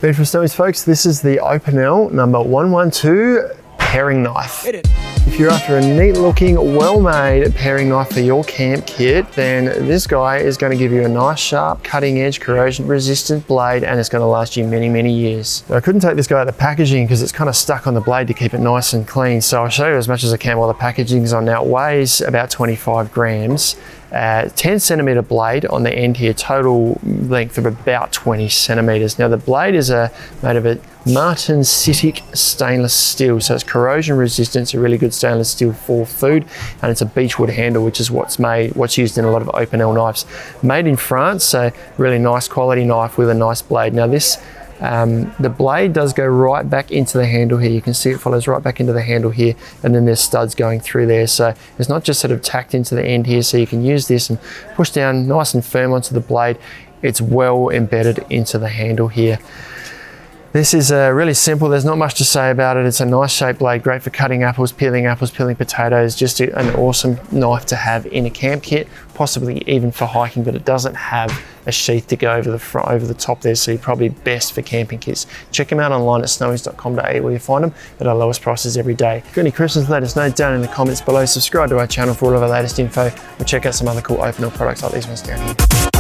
Beech for Snowies, folks, this is the Opinel number 112 paring knife. If you're after a neat looking, well-made paring knife for your camp kit, then this guy is going to give you a nice sharp, cutting edge, corrosion resistant blade, and it's going to last you many, many years. I couldn't take this guy out of the packaging because it's kind of stuck on the blade to keep it nice and clean. So I'll show you as much as I can while the packaging's on. Now it weighs about 25 grams. 10 centimeter blade on the end here, total length of about 20 centimeters. Now the blade is made of a Martensitic stainless steel, so it's corrosion resistant. It's a really good stainless steel for food, and it's a beechwood handle, which is what's used in a lot of Opinel knives. Made in France, so really nice quality knife with a nice blade. Now this the blade does go right back into the handle here. You can see it follows right back into the handle here, and then there's studs going through there. So it's not just sort of tacked into the end here, so you can use this and push down nice and firm onto the blade. It's well embedded into the handle here. This is really simple. There's not much to say about it. It's a nice shaped blade, great for cutting apples, peeling potatoes. Just an awesome knife to have in a camp kit, possibly even for hiking, but it doesn't have a sheath to go over the front, over the top there, so you're probably best for camping kits. Check them out online at snowies.com.au where you find them at our lowest prices every day. If you've got any questions, let us know down in the comments below. Subscribe to our channel for all of our latest info, or check out some other cool Opinel products like these ones down here.